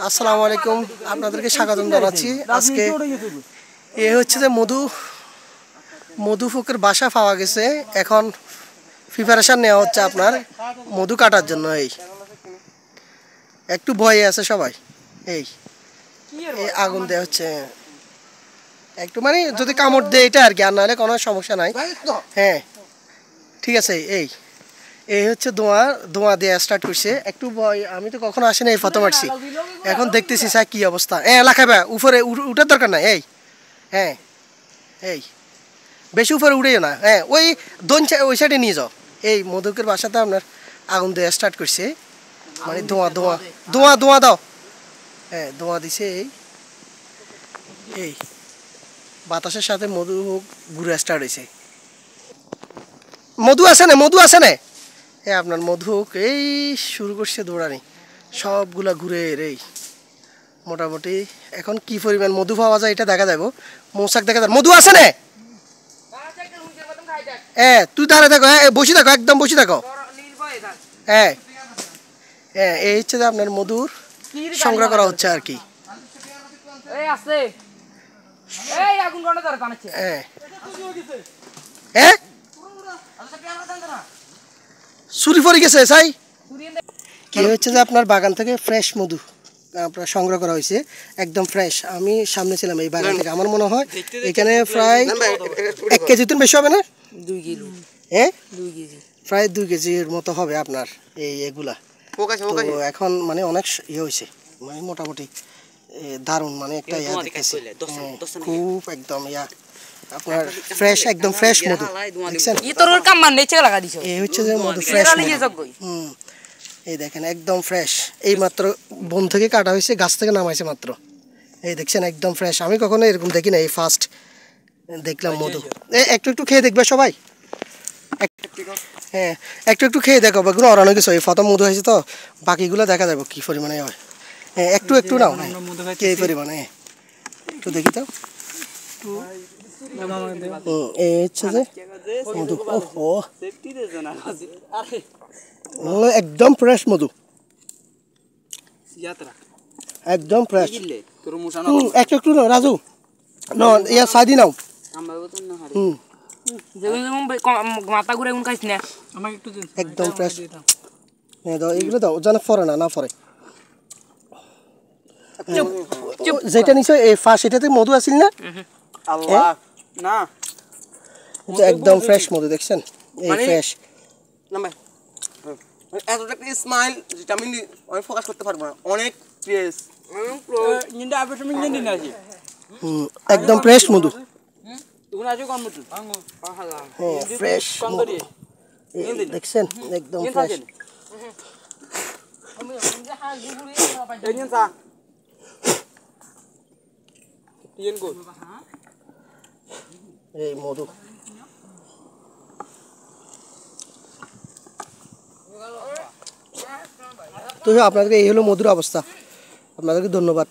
আসসালামু আলাইকুম, আপনাদেরকে স্বাগতম জানাচ্ছি। আজকে এ হচ্ছে যে মধু ফোকের বাসা পাওয়া গেছে। এখন প্রিপারেশন নেওয়া হচ্ছে আপনার মধু কাটার জন্য। এই একটু ভয়ে আছে সবাই। এই আগুন দেওয়া হচ্ছে একটু, মানে যদি কামড় দেয় এটা আর কি, আর নাহলে কোনো সমস্যা নাই। হ্যাঁ ঠিক আছে। এই হচ্ছে ধোঁয়া দিয়ে স্টার্ট করছে। একটু ভয়, আমি তো কখনো আসি না, এই প্রথম আসছি। এখন দেখতেছি স্যার কি অবস্থা। লাখাবে উপরে উঠার দরকার নাই। হ্যাঁ এই বেশি উপরে উঠেও না। ওই ওই সাইডে নিয়ে যাও। এই মধুকের বাসাতে আপনার আগুন দিয়ে স্টার্ট করছে, মানে ধোঁয়া দাও। ধোঁয়া দিছে। এই বাতাসের সাথে মধু ঘুরে স্টার্ট হয়েছে। মধু আছে না আপনার মধু এই শুরু করছে দৌড়ানি, সবগুলা ঘুরে। এই মোটামুটি এখন কি পরিমাণ মধু পাওয়া যায় এটা দেখা যাবো। মৌচাক দেখা যায়। মধু আছে না? তুই তাহলে দেখো, বসে থাকো, একদম বসে থাকো। এই হচ্ছে যে আপনার মধুর সংগ্রহ করা হচ্ছে আর কি। চুরি পড়ে গেছে সাই। কি হচ্ছে যে আপনার বাগান থেকে ফ্রেশ মধু আপনার সংগ্রহ করা হয়েছে, একদম ফ্রেশ। আমি সামনে ছিলাম এই বাগান থেকে। আমার মনে হয় এখানে প্রায় 1 কেজি তো বেশি হবে না? 2 কিলো। প্রায় 2 কেজির মতো হবে আপনার এগুলা। তো এখন মানে অনেক ইয়ে হয়েছে, মানে মোটামুটি দারুণ, মানে একটা খুব একদম আপনার ফ্রেশ, একদম ফ্রেশ মধু দেখছেন। এই হচ্ছে যে মধু ফ্রেশ। এই দেখেন একদম ফ্রেশ, এই মাত্র বন থেকে কাটা হয়েছে, গাছ থেকে নামাইছে মাত্র। এই দেখছেন একদম ফ্রেশ। আমি কখনো এরকম দেখি না, এই ফার্স্ট দেখলাম মধু। একটু খেয়ে দেখবে সবাই। একটু খেয়ে দেখো, এগুলো অরানো কিছু। এই প্রথম মধু হয়েছে তো, বাকিগুলো দেখা যাবে কি পরিমাণে হয়। একটু নাও কি পরিমাণে, একটু দেখি তো। এই হচ্ছে যে মধু, একদম ফ্রেশ মধু, একদম ফ্রেশ। একটু নাও রাজু, ইয়া সাদি নাও। একদম ফ্রেশ। এগুলো দাও, যেন ফরে না ফরে। যেটা নিশ্চয় এই ফার্স্ট, এটাতে মধু আসিল না? একদম ফ্রেশ মধু দেখছেন, এই ফ্রেশ। এতটা স্মাইল যেটা আমি ফোকাস করতে পারবো না, অনেক ফ্রেশ, একদম ফ্রেশ মধু, ফ্রেশ দেখছেন, একদম ফ্রেশ। এই মধু তো আপনাদেরকে এই হলো মধুর অবস্থা। আপনাদেরকে ধন্যবাদ।